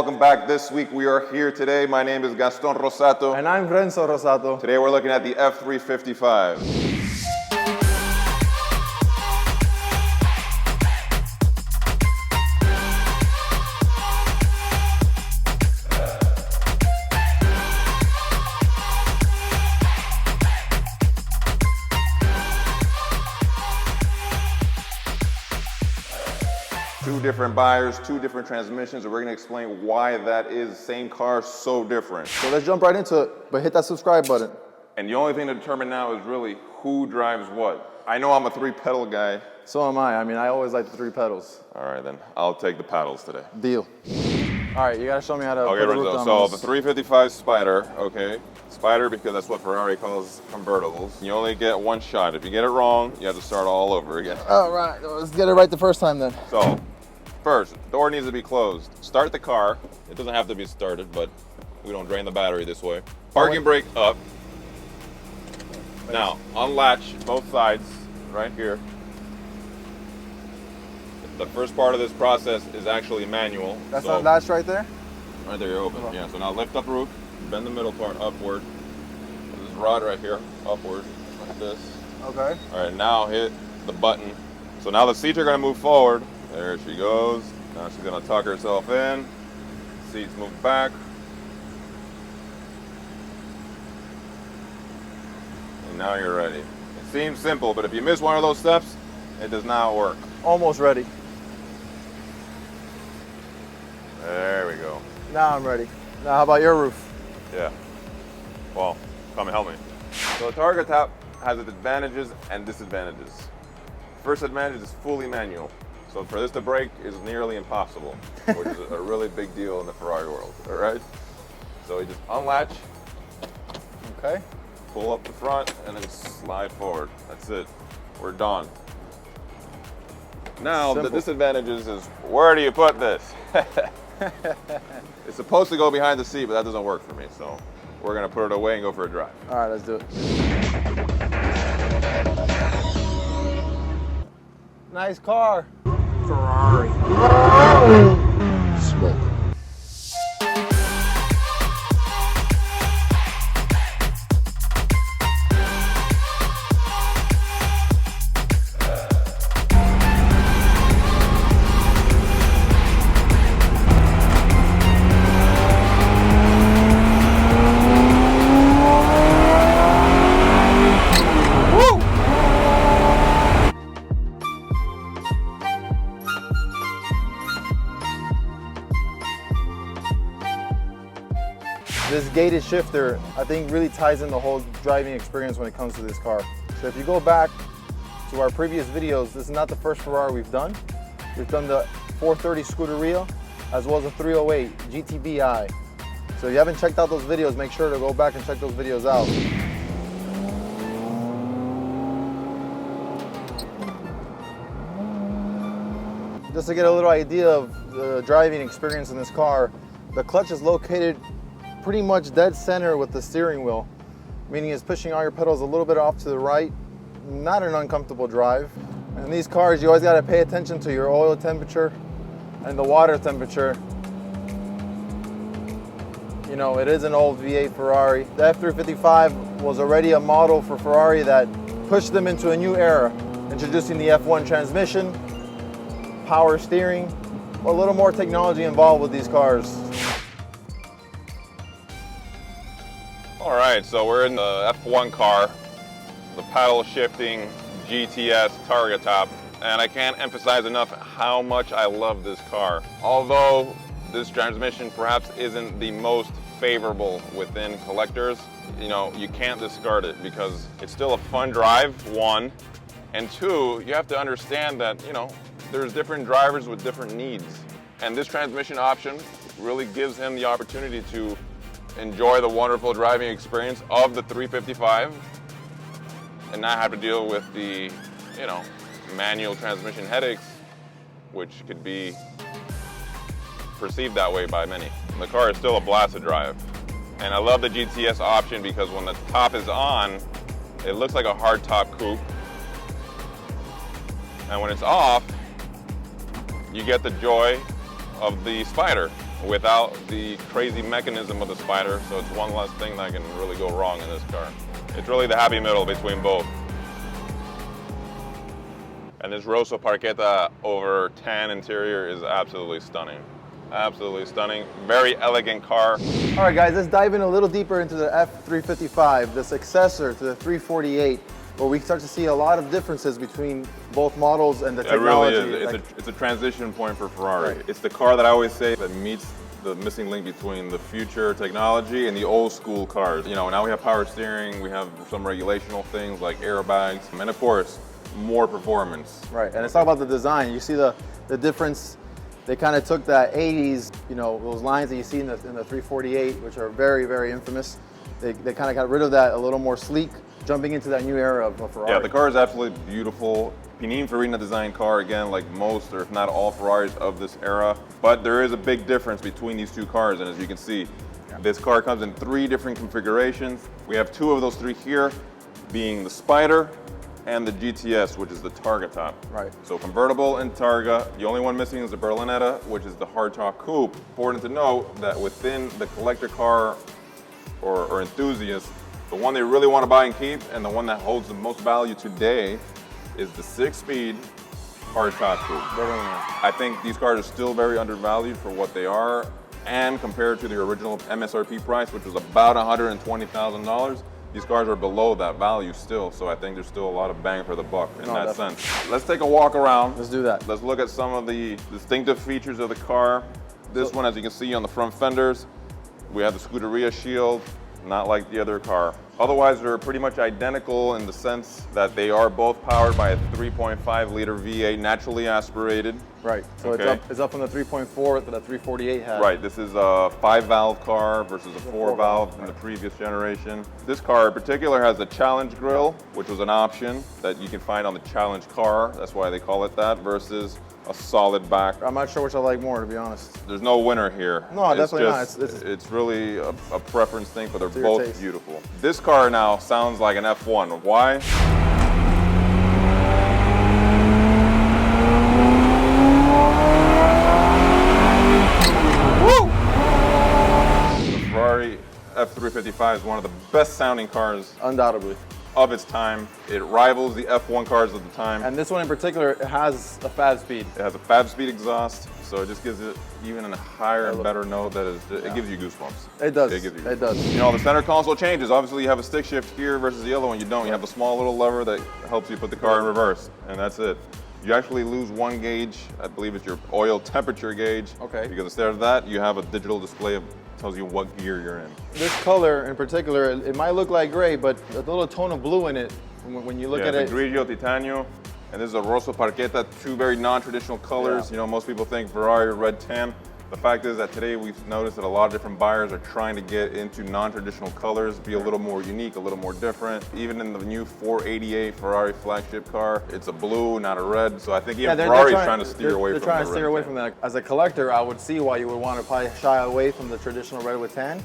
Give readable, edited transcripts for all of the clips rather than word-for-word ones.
welcome back. This week we are here today. My name is Gaston Rossato. And I'm Rossato. Today we're looking at the F355. Two different buyers, two different transmissions, and we're gonna explain why that is. Same car, so different. So let's jump right into it, but hit that subscribe button. And the only thing to determine now is really who drives what. I know I'm a three-pedal guy. So am I. I mean, I always like the three pedals. All right, then. I'll take the paddles today. Deal. All right, you gotta show me how to put Okay, the roof down. so the 355 Spider, okay? Spider because that's what Ferrari calls convertibles. You only get one shot. If you get it wrong, you have to start all over again. All right, let's get it right the first time then. So, first, the door needs to be closed. Start the car. It doesn't have to be started, but we don't drain the battery this way. Parking brake up. Now, unlatch both sides right here. The first part of this process is actually manual. That's unlatched right there? Right there, you're open. Yeah, so now lift up roof, bend the middle part upward. This rod right here, upward, like this. Okay. All right, now hit the button. So now the seats are gonna move forward. There she goes. Now she's gonna tuck herself in. Seats move back. And now you're ready. It seems simple, but if you miss one of those steps, it does not work. Almost ready. There we go. Now I'm ready. Now how about your roof? Yeah. Well, come and help me. So the Targa Tap has its advantages and disadvantages. First advantage is fully manual. So for this to break is nearly impossible, which is a really big deal in the Ferrari world, all right? So you just unlatch, Okay. pull up the front, and then slide forward. That's it. We're done. Now, Simple. the disadvantages is, where do you put this? It's supposed to go behind the seat, but that doesn't work for me, so we're gonna put it away and go for a drive. All right, let's do it. Nice car. Ferrari. Smoke. This gated shifter, I think, really ties in the whole driving experience when it comes to this car. So if you go back to our previous videos, this is not the first Ferrari we've done. We've done the 430 Scuderia, as well as the 308 GTBi. So if you haven't checked out those videos, make sure to go back and check those videos out. Just to get a little idea of the driving experience in this car, the clutch is located pretty much dead center with the steering wheel, meaning it's pushing all your pedals a little bit off to the right. Not an uncomfortable drive. In these cars, you always got to pay attention to your oil temperature and the water temperature. You know, it is an old V8 Ferrari. The F355 was already a model for Ferrari that pushed them into a new era, introducing the F1 transmission, power steering, a little more technology involved with these cars. All right, so we're in the F1 car, the paddle shifting GTS Targa Top, and I can't emphasize enough how much I love this car. Although this transmission perhaps isn't the most favorable within collectors, you know, you can't discard it because it's still a fun drive, one, and two, you have to understand that, you know, there's different drivers with different needs. And this transmission option really gives him the opportunity to enjoy the wonderful driving experience of the 355 and not have to deal with the, you know, manual transmission headaches, which could be perceived that way by many. The car is still a blast to drive. And I love the GTS option because when the top is on, it looks like a hard top coupe. And when it's off, you get the joy of the Spider. without the crazy mechanism of the Spider, so it's one less thing that can really go wrong in this car. It's really the happy middle between both. And this Rosso Parqueta over tan interior is absolutely stunning. Absolutely stunning. Very elegant car. All right, guys, let's dive in a little deeper into the F355, the successor to the 348, where we start to see a lot of differences between both models and the technology. It really is. It's a transition point for Ferrari. Right. It's the car that I always say that meets the missing link between the future technology and the old school cars. You know, now we have power steering, we have some regulational things like airbags, and of course, more performance. Right, and it's all about the design. You see the difference. They kind of took that 80s, you know, those lines that you see in the 348, which are very, very infamous. They kind of got rid of that, a little more sleek, jumping into that new era of Ferrari. Yeah, the car is absolutely beautiful. Pininfarina designed car, again, like most, or if not all Ferraris of this era. But there is a big difference between these two cars, and as you can see, this car comes in 3 different configurations. We have 2 of those 3 here, being the Spider and the GTS, which is the Targa top. Right. So convertible and Targa. The only one missing is the Berlinetta, which is the hardtop coupe. Important to note that within the collector car or enthusiast, the one they really want to buy and keep, and the one that holds the most value today, is the 6-speed hardtop coupe. I think these cars are still very undervalued for what they are, and compared to the original MSRP price, which was about $120,000, these cars are below that value still, so I think there's still a lot of bang for the buck in that sense. Let's take a walk around. Let's do that. Let's look at some of the distinctive features of the car. This one, as you can see on the front fenders, we have the Scuderia shield, not like the other car. Otherwise, they're pretty much identical in the sense that they are both powered by a 3.5 liter V8, naturally aspirated. Right, so it's up from the 3.4 that the 348 had. Right, this is a 5-valve car versus a 4-valve in the previous generation. This car in particular has a Challenge grille, which was an option that you can find on the Challenge car. That's why they call it that, versus a solid back. I'm not sure which I like more, to be honest. There's no winner here. No, definitely not. It's really a preference thing, but they're both beautiful. This car now sounds like an F1. Why? Woo! The Ferrari F355 is one of the best sounding cars, undoubtedly, of its time. It rivals the F1 cars of the time. And this one in particular, it has a fab speed. It has a fab speed exhaust, so it just gives it even a higher and better note that it gives you goosebumps. It does. It does. You know, the center console changes. Obviously, you have a stick shift here versus the other one. You don't. You have a small little lever that helps you put the car in reverse, and that's it. You actually lose 1 gauge. I believe it's your oil temperature gauge. Okay. Because instead of that, you have a digital display that tells you what gear you're in. This color in particular, it might look like gray, but a little tone of blue in it when you look at it. It's a Grigio Titanio, and this is a Rosso Parqueta, 2 very non-traditional colors. You know, most people think Ferrari red tan. The fact is that today we've noticed that a lot of different buyers are trying to get into non-traditional colors, be a little more unique, a little more different. Even in the new 488 Ferrari flagship car, it's a blue, not a red. So I think even Ferrari is trying to steer away from that. They're trying to steer away from that. As a collector, I would see why you would want to probably shy away from the traditional red with tan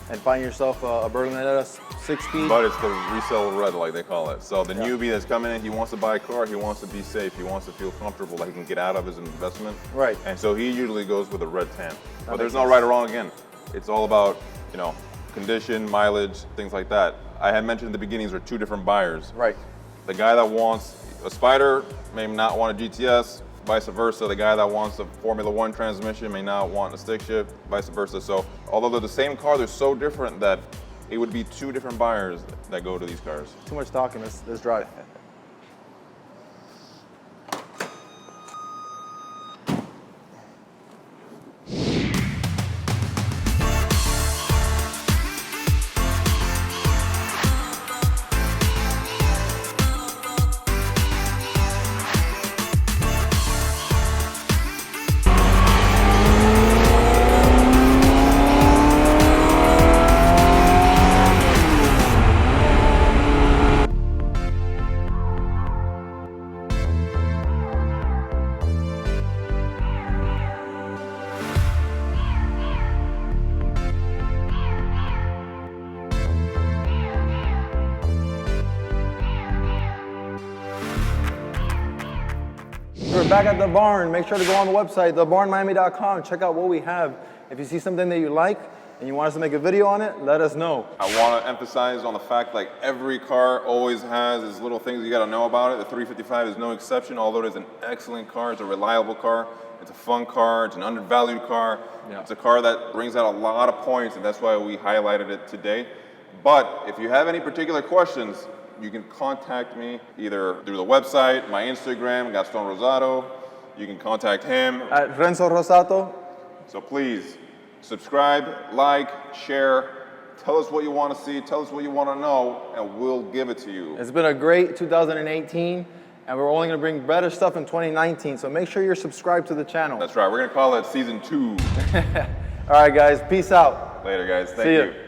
and find yourself a Berlinetta 6-speed. But it's the resale red, like they call it. So the newbie that's coming in, he wants to buy a car, he wants to be safe, he wants to feel comfortable that he can get out of his investment. Right. And so he usually goes with a red tan. But there's no right or wrong again. It's all about, you know, condition, mileage, things like that. I had mentioned in the beginnings are 2 different buyers. Right. The guy that wants a Spider may not want a GTS, vice versa. The guy that wants a Formula 1 transmission may not want a stick shift, vice versa. So although they're the same car, they're so different that it would be 2 different buyers that go to these cars. Too much talking, let's drive. We're back at the barn. Make sure to go on the website, thebarnmiami.com. Check out what we have If you see something that you like and you want us to make a video on it, let us know. I want to emphasize on the fact like every car always has these little things you got to know about it. The 355 is no exception, although it is an excellent car. It's a reliable car. It's a fun car. It's an undervalued car. Yeah. It's a car that brings out a lot of points, and that's why we highlighted it today. But if you have any particular questions, you can contact me either through the website, my Instagram, Gaston Rossato. You can contact him at Renzo Rossato. So please subscribe, like, share. Tell us what you want to see. Tell us what you want to know, and we'll give it to you. It's been a great 2018. And we're only going to bring better stuff in 2019, so make sure you're subscribed to the channel. That's right. We're going to call it Season 2. All right, guys. Peace out. Later, guys. Thank See ya. you.